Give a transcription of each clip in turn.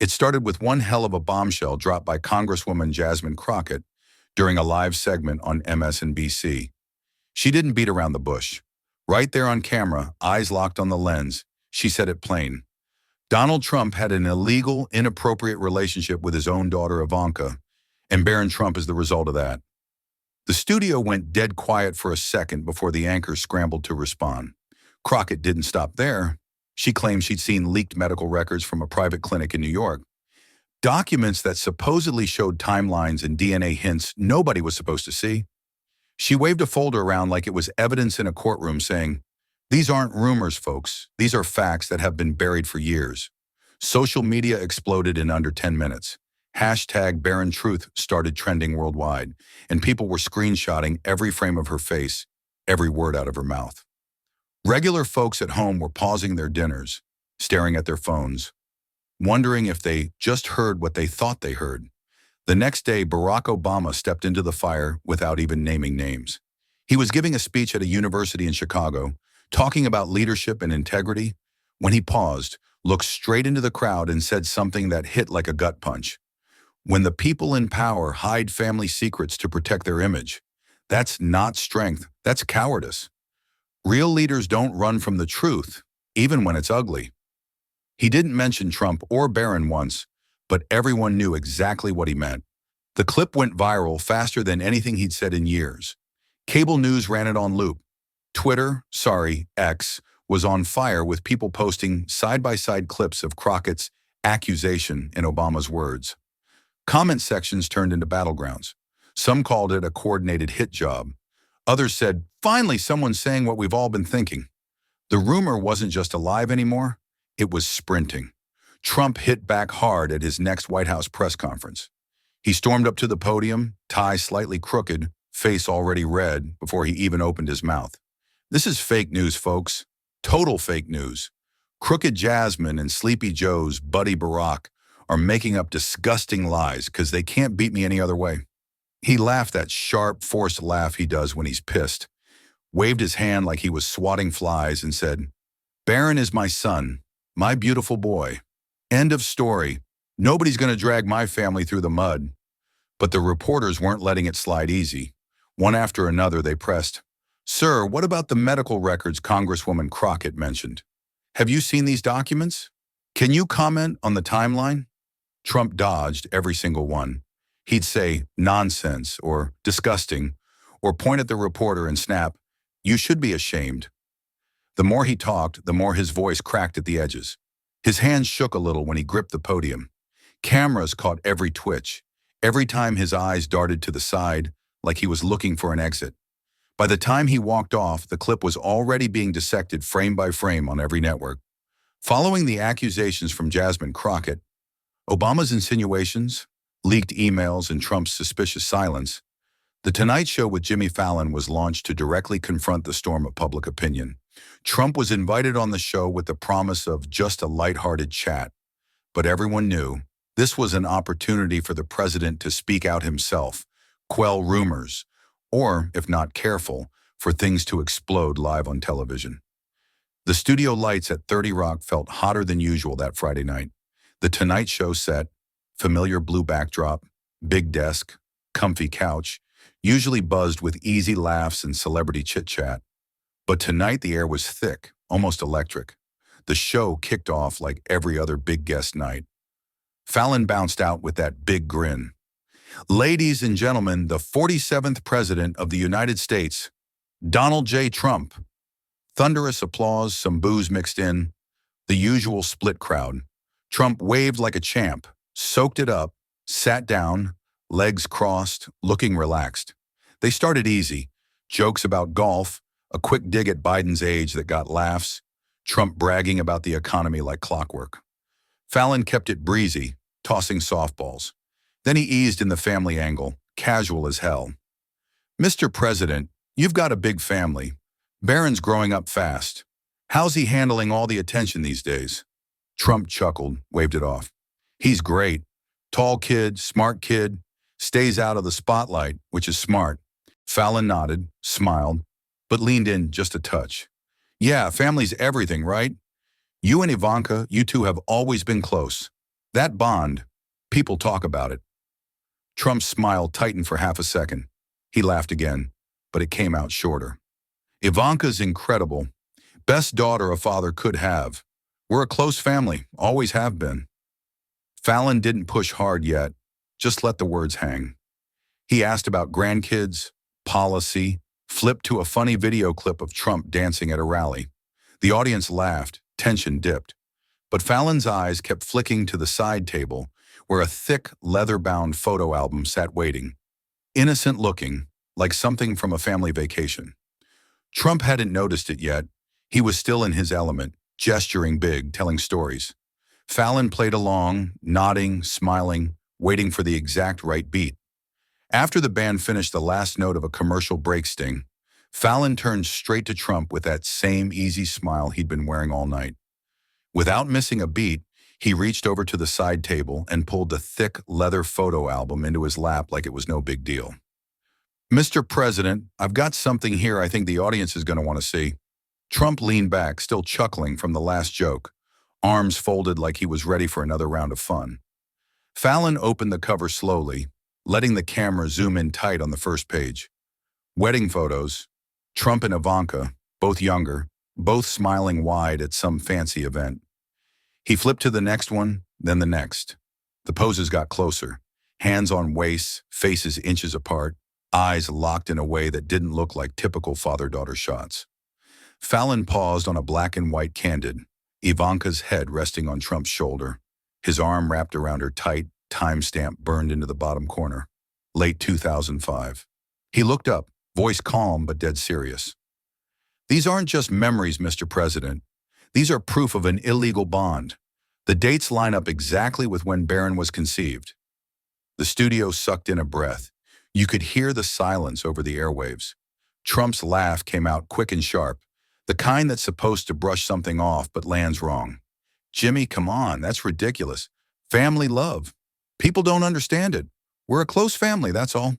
It started with one hell of a bombshell dropped by Congresswoman Jasmine Crockett during a live segment on MSNBC. She didn't beat around the bush. Right there on camera, eyes locked on the lens, she said it plain. Donald Trump had an illegal, inappropriate relationship with his own daughter Ivanka, and Barron Trump is the result of that. The studio went dead quiet for a second before the anchor scrambled to respond. Crockett didn't stop there. She claimed she'd seen leaked medical records from a private clinic in New York. Documents that supposedly showed timelines and DNA hints nobody was supposed to see. She waved a folder around like it was evidence in a courtroom saying, "These aren't rumors, folks. These are facts that have been buried for years." Social media exploded in under 10 minutes. Hashtag Barron Truth started trending worldwide, and people were screenshotting every frame of her face, every word out of her mouth. Regular folks at home were pausing their dinners, staring at their phones, wondering if they just heard what they thought they heard. The next day, Barack Obama stepped into the fire without even naming names. He was giving a speech at a university in Chicago, talking about leadership and integrity, when he paused, looked straight into the crowd and said something that hit like a gut punch. When the people in power hide family secrets to protect their image, that's not strength, that's cowardice. Real leaders don't run from the truth, even when it's ugly. He didn't mention Trump or Barron once, but everyone knew exactly what he meant. The clip went viral faster than anything he'd said in years. Cable news ran it on loop. X, was on fire with people posting side-by-side clips of Crockett's accusation in Obama's words. Comment sections turned into battlegrounds. Some called it a coordinated hit job. Others said, "Finally, someone's saying what we've all been thinking." The rumor wasn't just alive anymore, it was sprinting. Trump hit back hard at his next White House press conference. He stormed up to the podium, tie slightly crooked, face already red before he even opened his mouth. "This is fake news, folks. Total fake news. Crooked Jasmine and Sleepy Joe's buddy Barack are making up disgusting lies because they can't beat me any other way." He laughed that sharp, forced laugh he does when he's pissed, waved his hand like he was swatting flies and said, "Barron is my son, my beautiful boy. End of story. Nobody's going to drag my family through the mud." But the reporters weren't letting it slide easy. One after another they pressed, "Sir, what about the medical records Congresswoman Crockett mentioned? Have you seen these documents? Can you comment on the timeline?" Trump dodged every single one. He'd say, "Nonsense," or "disgusting," or point at the reporter and snap, "You should be ashamed." The more he talked, the more his voice cracked at the edges. His hands shook a little when he gripped the podium. Cameras caught every twitch, every time his eyes darted to the side, like he was looking for an exit. By the time he walked off, the clip was already being dissected frame by frame on every network. Following the accusations from Jasmine Crockett, Obama's insinuations, leaked emails, and Trump's suspicious silence, The Tonight Show with Jimmy Fallon was launched to directly confront the storm of public opinion. Trump was invited on the show with the promise of just a lighthearted chat, but everyone knew this was an opportunity for the president to speak out himself, quell rumors, or, if not careful, for things to explode live on television. The studio lights at 30 Rock felt hotter than usual that Friday night. The Tonight Show set, familiar blue backdrop, big desk, comfy couch, usually buzzed with easy laughs and celebrity chit-chat. But tonight the air was thick, almost electric. The show kicked off like every other big guest night. Fallon bounced out with that big grin. "Ladies and gentlemen, the 47th President of the United States, Donald J. Trump." Thunderous applause, some booze mixed in, the usual split crowd. Trump waved like a champ, soaked it up, sat down, legs crossed, looking relaxed. They started easy, jokes about golf, a quick dig at Biden's age that got laughs, Trump bragging about the economy like clockwork. Fallon kept it breezy, tossing softballs. Then he eased in the family angle, casual as hell. "Mr. President, you've got a big family. Barron's growing up fast. How's he handling all the attention these days?" Trump chuckled, waved it off. "He's great. Tall kid, smart kid, stays out of the spotlight, which is smart." Fallon nodded, smiled, but leaned in just a touch. "Yeah, family's everything, right? You and Ivanka, you two have always been close. That bond, people talk about it. Trump's smile tightened for half a second. He laughed again, but it came out shorter. Ivanka's incredible. Best daughter a father could have. We're a close family, always have been. Fallon didn't push hard yet, just let the words hang. He asked about grandkids, policy, flipped to a funny video clip of Trump dancing at a rally. The audience laughed, tension dipped. But Fallon's eyes kept flicking to the side table, where a thick, leather-bound photo album sat waiting. Innocent looking, like something from a family vacation. Trump hadn't noticed it yet. He was still in his element, gesturing big, telling stories. Fallon played along, nodding, smiling, waiting for the exact right beat. After the band finished the last note of a commercial break sting, Fallon turned straight to Trump with that same easy smile he'd been wearing all night. Without missing a beat, he reached over to the side table and pulled the thick leather photo album into his lap like it was no big deal. Mr. President, I've got something here I think the audience is going to want to see. Trump leaned back, still chuckling from the last joke, arms folded like he was ready for another round of fun. Fallon opened the cover slowly, letting the camera zoom in tight on the first page. Wedding photos, Trump and Ivanka, both younger, both smiling wide at some fancy event. He flipped to the next one, then the next. The poses got closer, hands on waists, faces inches apart, eyes locked in a way that didn't look like typical father-daughter shots. Fallon paused on a black and white candid, Ivanka's head resting on Trump's shoulder, his arm wrapped around her tight, timestamp burned into the bottom corner. Late 2005. He looked up, voice calm but dead serious. These aren't just memories, Mr. President. These are proof of an illegal bond. The dates line up exactly with when Barron was conceived. The studio sucked in a breath. You could hear the silence over the airwaves. Trump's laugh came out quick and sharp, the kind that's supposed to brush something off but lands wrong. Jimmy, come on, that's ridiculous. Family love. People don't understand it. We're a close family, that's all.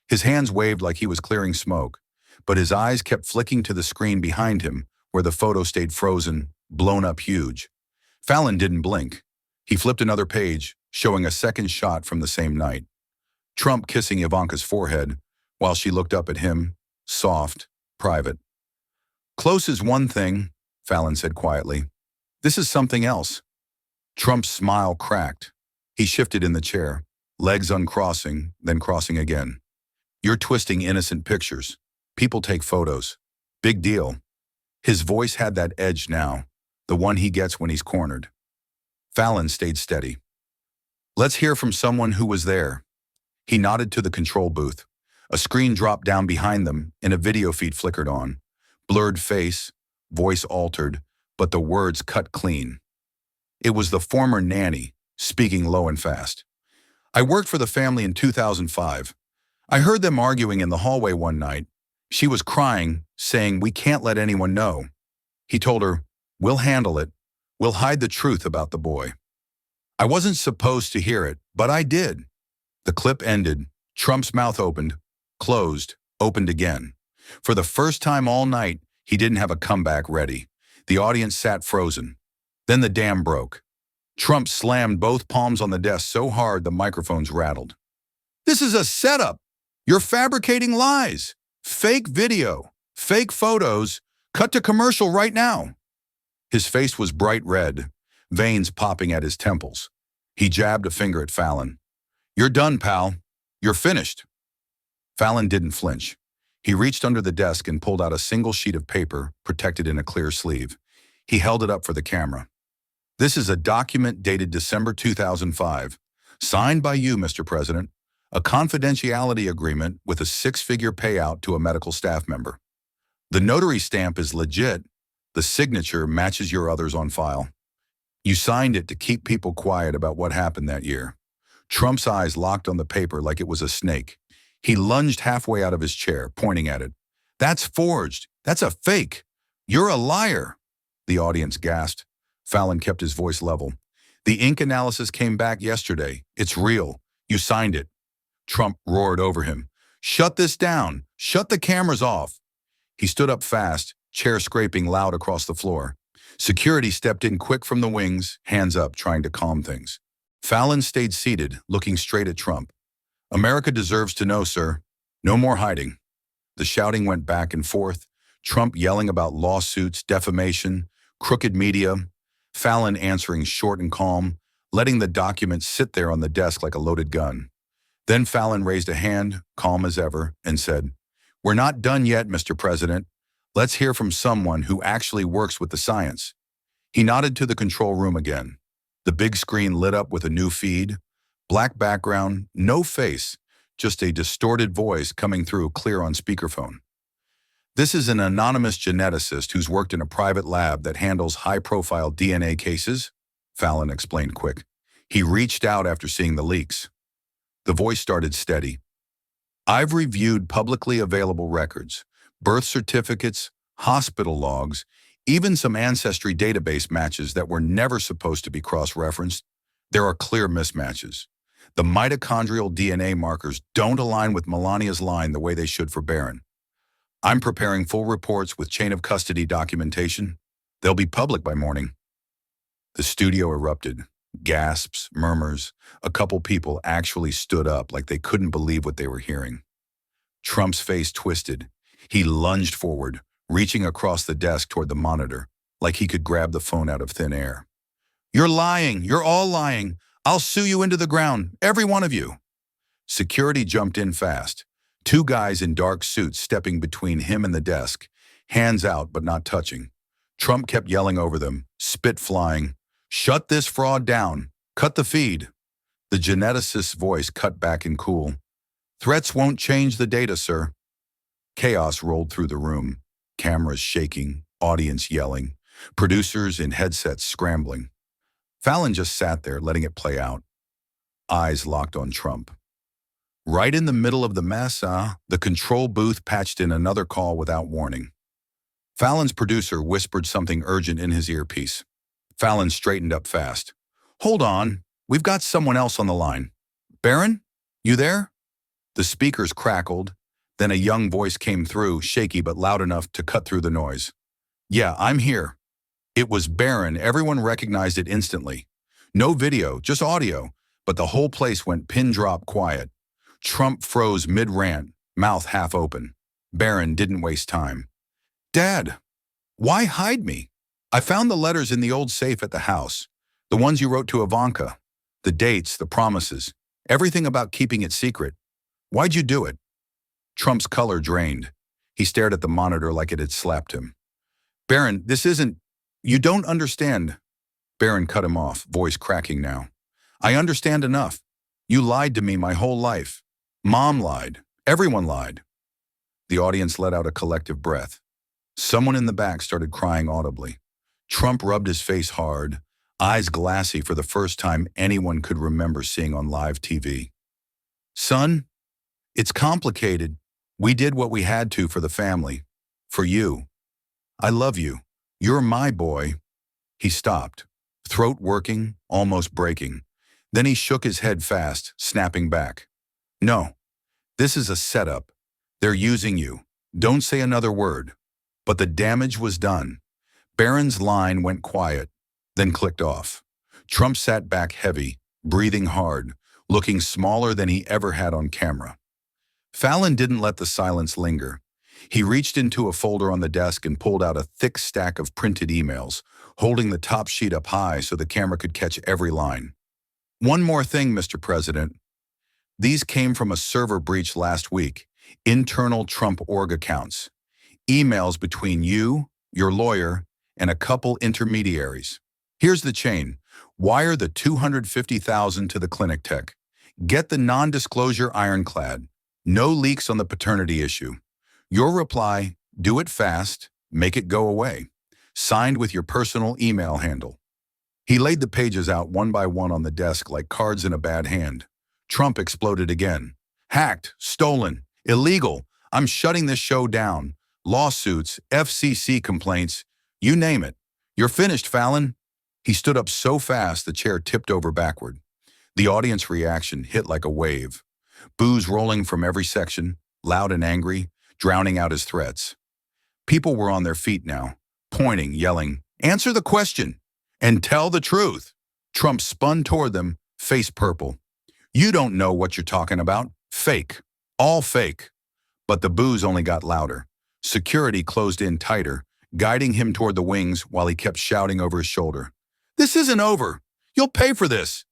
His hands waved like he was clearing smoke, but his eyes kept flicking to the screen behind him, where the photo stayed frozen, blown up huge. Fallon didn't blink. He flipped another page, showing a second shot from the same night. Trump kissing Ivanka's forehead, while she looked up at him, soft, private. Close is one thing, Fallon said quietly. This is something else. Trump's smile cracked. He shifted in the chair, legs uncrossing, then crossing again. You're twisting innocent pictures. People take photos. Big deal. His voice had that edge now, the one he gets when he's cornered. Fallon stayed steady. Let's hear from someone who was there. He nodded to the control booth. A screen dropped down behind them and a video feed flickered on. Blurred face, voice altered, but the words cut clean. It was the former nanny, speaking low and fast. I worked for the family in 2005. I heard them arguing in the hallway one night. She was crying, saying, "We can't let anyone know." He told her, "We'll handle it. We'll hide the truth about the boy." I wasn't supposed to hear it, but I did. The clip ended. Trump's mouth opened, closed, opened again. For the first time all night, he didn't have a comeback ready. The audience sat frozen. Then the dam broke. Trump slammed both palms on the desk so hard the microphones rattled. This is a setup. You're fabricating lies. Fake video. Fake photos. Cut to commercial right now. His face was bright red, veins popping at his temples. He jabbed a finger at Fallon. You're done, pal. You're finished. Fallon didn't flinch. He reached under the desk and pulled out a single sheet of paper, protected in a clear sleeve. He held it up for the camera. This is a document dated December 2005, signed by you, Mr. President, a confidentiality agreement with a six-figure payout to a medical staff member. The notary stamp is legit. The signature matches your others on file. You signed it to keep people quiet about what happened that year. Trump's eyes locked on the paper like it was a snake. He lunged halfway out of his chair, pointing at it. That's forged. That's a fake. You're a liar. The audience gasped. Fallon kept his voice level. The ink analysis came back yesterday. It's real. You signed it. Trump roared over him. Shut this down. Shut the cameras off. He stood up fast, chair scraping loud across the floor. Security stepped in quick from the wings, hands up, trying to calm things. Fallon stayed seated, looking straight at Trump. America deserves to know, sir. No more hiding. The shouting went back and forth, Trump yelling about lawsuits, defamation, crooked media, Fallon answering short and calm, letting the document sit there on the desk like a loaded gun. Then Fallon raised a hand, calm as ever, and said, "We're not done yet, Mr. President. Let's hear from someone who actually works with the science." He nodded to the control room again. The big screen lit up with a new feed, black background, no face, just a distorted voice coming through clear on speakerphone. "This is an anonymous geneticist who's worked in a private lab that handles high-profile DNA cases," Fallon explained quick. "He reached out after seeing the leaks." The voice started steady. "I've reviewed publicly available records, birth certificates, hospital logs, even some ancestry database matches that were never supposed to be cross-referenced. There are clear mismatches. The mitochondrial DNA markers don't align with Melania's line the way they should for Barron. I'm preparing full reports with chain of custody documentation. They'll be public by morning." The studio erupted. Gasps, murmurs. A couple people actually stood up like they couldn't believe what they were hearing. Trump's face twisted. He lunged forward, reaching across the desk toward the monitor, like he could grab the phone out of thin air. "You're lying! You're all lying! I'll sue you into the ground, every one of you!" Security jumped in fast. Two guys in dark suits stepping between him and the desk, hands out but not touching. Trump kept yelling over them, spit flying, "Shut this fraud down! Cut the feed!" The geneticist's voice cut back and cool. "Threats won't change the data, sir." Chaos rolled through the room, cameras shaking, audience yelling, producers in headsets scrambling. Fallon just sat there letting it play out, eyes locked on Trump. Right in the middle of the mess, the control booth patched in another call without warning. Fallon's producer whispered something urgent in his earpiece. Fallon straightened up fast. "Hold on, we've got someone else on the line. Barron, you there?" The speakers crackled, then a young voice came through, shaky but loud enough to cut through the noise. "Yeah, I'm here." It was Barron. Everyone recognized it instantly. No video, just audio, but the whole place went pin-drop quiet. Trump froze mid-rant, mouth half open. Barron didn't waste time. "Dad, why hide me? I found the letters in the old safe at the house, the ones you wrote to Ivanka, the dates, the promises, everything about keeping it secret. Why'd you do it?" Trump's color drained. He stared at the monitor like it had slapped him. "Barron, this isn't... You don't understand." Barron cut him off, voice cracking now. "I understand enough. You lied to me my whole life. Mom lied. Everyone lied." The audience let out a collective breath. Someone in the back started crying audibly. Trump rubbed his face hard, eyes glassy for the first time anyone could remember seeing on live TV. "Son, it's complicated. We did what we had to for the family. For you. I love you. You're my boy." He stopped, throat working, almost breaking. Then he shook his head fast, snapping back. "No, this is a setup. They're using you. Don't say another word." But the damage was done. Barron's line went quiet, then clicked off. Trump sat back heavy, breathing hard, looking smaller than he ever had on camera. Fallon didn't let the silence linger. He reached into a folder on the desk and pulled out a thick stack of printed emails, holding the top sheet up high so the camera could catch every line. "One more thing, Mr. President. These came from a server breach last week, internal Trump org accounts. Emails between you, your lawyer, and a couple intermediaries. Here's the chain. Wire the $250,000 to the clinic tech. Get the non-disclosure ironclad. No leaks on the paternity issue. Your reply, do it fast, make it go away. Signed with your personal email handle." He laid the pages out one by one on the desk like cards in a bad hand. Trump exploded again. "Hacked, stolen, illegal. I'm shutting this show down. Lawsuits, FCC complaints, you name it. You're finished, Fallon." He stood up so fast the chair tipped over backward. The audience reaction hit like a wave. Boos rolling from every section, loud and angry, drowning out his threats. People were on their feet now, pointing, yelling, "Answer the question and tell the truth." Trump spun toward them, face purple. You don't know what you're talking about. Fake. All fake. But the boos only got louder. Security closed in tighter, guiding him toward the wings while he kept shouting over his shoulder. This isn't over. You'll pay for this.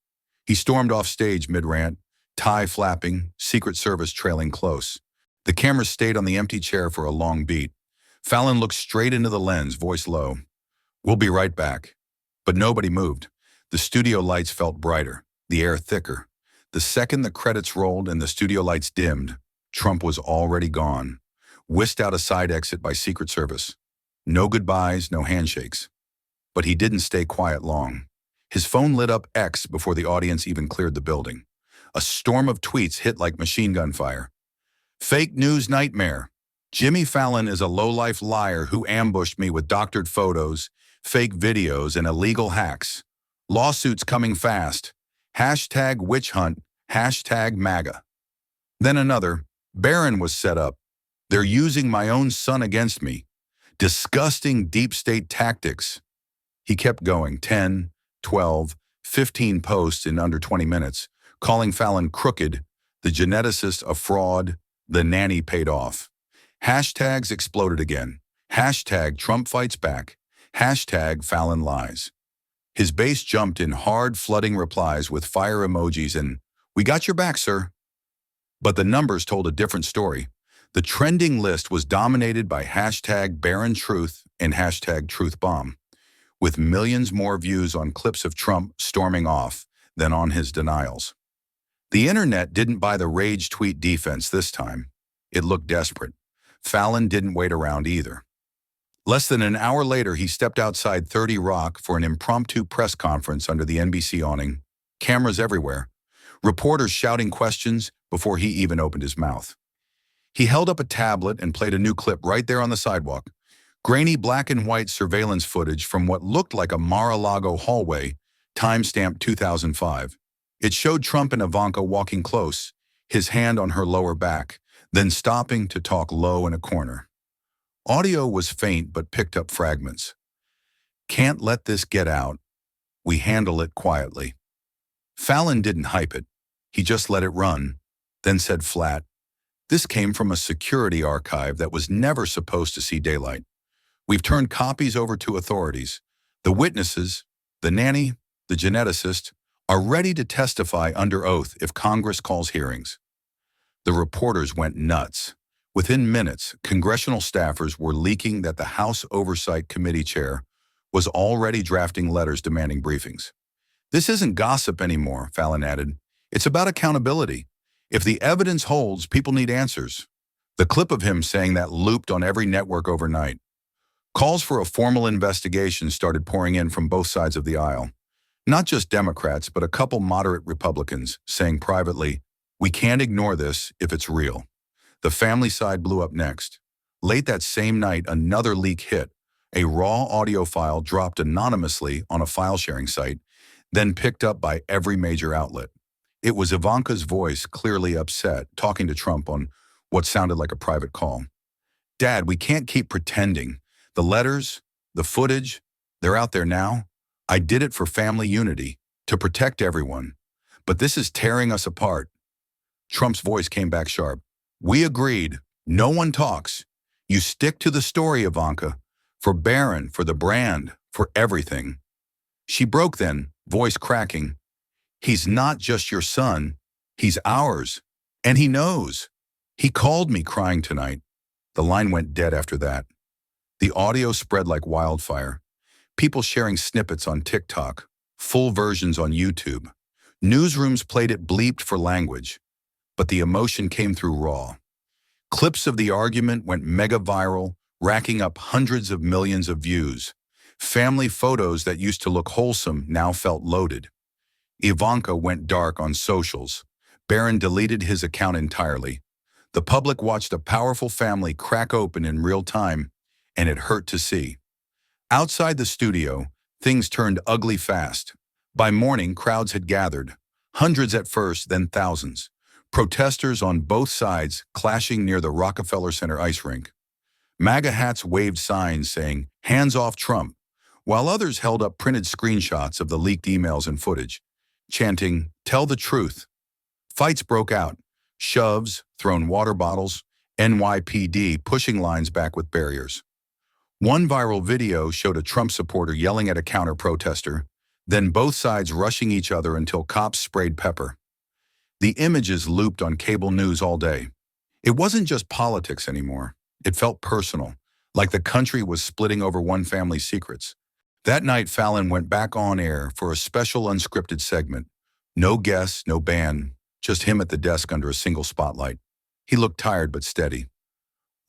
He stormed off stage mid-rant, tie flapping, Secret Service trailing close. The camera stayed on the empty chair for a long beat. Fallon looked straight into the lens, voice low. We'll be right back. But nobody moved. The studio lights felt brighter, the air thicker. The second the credits rolled and the studio lights dimmed, Trump was already gone, whisked out a side exit by Secret Service. No goodbyes, no handshakes. But he didn't stay quiet long. His phone lit up X before the audience even cleared the building. A storm of tweets hit like machine gun fire. Fake news nightmare. Jimmy Fallon is a low-life liar who ambushed me with doctored photos, fake videos, and illegal hacks. Lawsuits coming fast. Hashtag witch hunt. Hashtag MAGA. Then another. Barron was set up. They're using my own son against me. Disgusting deep state tactics. He kept going, 10, 12, 15 posts in under 20 minutes, calling Fallon crooked, the geneticist a fraud, the nanny paid off. Hashtags exploded again. Hashtag Trump fights back. Hashtag Fallon lies. His base jumped in hard, flooding replies with fire emojis and, "We got your back, sir." But the numbers told a different story. The trending list was dominated by hashtag Barron Truth and hashtag Truth Bomb, with millions more views on clips of Trump storming off than on his denials. The internet didn't buy the rage tweet defense this time. It looked desperate. Fallon didn't wait around either. Less than an hour later, he stepped outside 30 Rock for an impromptu press conference under the NBC awning. Cameras everywhere. Reporters shouting questions before he even opened his mouth. He held up a tablet and played a new clip right there on the sidewalk. Grainy black and white surveillance footage from what looked like a Mar-a-Lago hallway, timestamped 2005. It showed Trump and Ivanka walking close, his hand on her lower back, then stopping to talk low in a corner. Audio was faint but picked up fragments. Can't let this get out. We handle it quietly. Fallon didn't hype it. He just let it run, then said flat, "This came from a security archive that was never supposed to see daylight. We've turned copies over to authorities. The witnesses, the nanny, the geneticist, are ready to testify under oath if Congress calls hearings." The reporters went nuts. Within minutes, congressional staffers were leaking that the House Oversight Committee chair was already drafting letters demanding briefings. "This isn't gossip anymore," Fallon added. "It's about accountability. If the evidence holds, people need answers." The clip of him saying that looped on every network overnight. Calls for a formal investigation started pouring in from both sides of the aisle. Not just Democrats, but a couple moderate Republicans saying privately, "We can't ignore this if it's real." The family side blew up next. Late that same night, another leak hit. A raw audio file dropped anonymously on a file-sharing site, then picked up by every major outlet. It was Ivanka's voice, clearly upset, talking to Trump on what sounded like a private call. "Dad, we can't keep pretending. The letters, the footage, they're out there now. I did it for family unity, to protect everyone. But this is tearing us apart." Trump's voice came back sharp. "We agreed. No one talks. You stick to the story, Ivanka. For Barron, for the brand, for everything." She broke then, voice cracking. "He's not just your son. He's ours. And he knows. He called me crying tonight." The line went dead after that. The audio spread like wildfire. People sharing snippets on TikTok, full versions on YouTube. Newsrooms played it bleeped for language. But the emotion came through raw. Clips of the argument went mega viral, racking up hundreds of millions of views. Family photos that used to look wholesome now felt loaded. Ivanka went dark on socials. Barron deleted his account entirely. The public watched a powerful family crack open in real time, and it hurt to see. Outside the studio, things turned ugly fast. By morning, crowds had gathered. Hundreds at first, then thousands. Protesters on both sides clashing near the Rockefeller Center ice rink. MAGA hats waved signs saying, "Hands off Trump," while others held up printed screenshots of the leaked emails and footage, chanting, Tell the truth. Fights broke out. Shoves, thrown water bottles, NYPD pushing lines back with barriers. One viral video showed a Trump supporter yelling at a counter-protester, then both sides rushing each other until cops sprayed pepper. The images looped on cable news all day. It wasn't just politics anymore. It felt personal, like the country was splitting over one family's secrets. That night, Fallon went back on air for a special unscripted segment. No guests, no band, just him at the desk under a single spotlight. He looked tired but steady.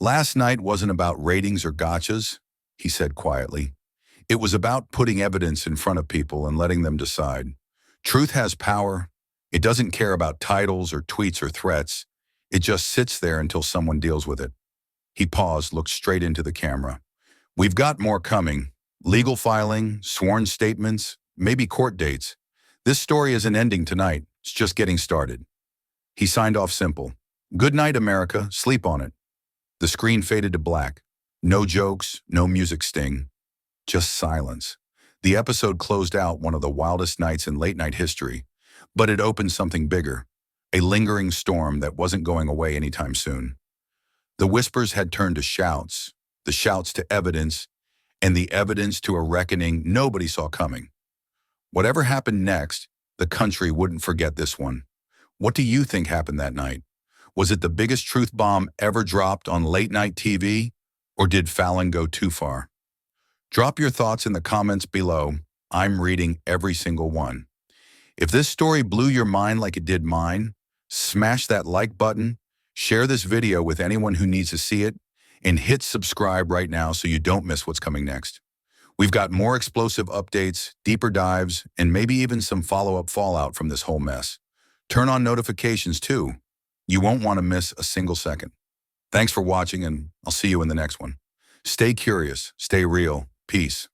Last night wasn't about ratings or gotchas, he said quietly. It was about putting evidence in front of people and letting them decide. Truth has power. It doesn't care about titles or tweets or threats. It just sits there until someone deals with it. He paused, looked straight into the camera. We've got more coming. Legal filing, sworn statements, maybe court dates. This story isn't ending tonight. It's just getting started. He signed off simple. Good night, America. Sleep on it. The screen faded to black. No jokes, no music sting. Just silence. The episode closed out one of the wildest nights in late-night history, but it opened something bigger, a lingering storm that wasn't going away anytime soon. The whispers had turned to shouts, the shouts to evidence, and the evidence to a reckoning nobody saw coming. Whatever happened next, the country wouldn't forget this one. What do you think happened that night? Was it the biggest truth bomb ever dropped on late-night TV, or did Fallon go too far? Drop your thoughts in the comments below. I'm reading every single one. If this story blew your mind like it did mine, smash that like button, share this video with anyone who needs to see it, and hit subscribe right now so you don't miss what's coming next. We've got more explosive updates, deeper dives, and maybe even some follow-up fallout from this whole mess. Turn on notifications too. You won't want to miss a single second. Thanks for watching, and I'll see you in the next one. Stay curious, stay real. Peace.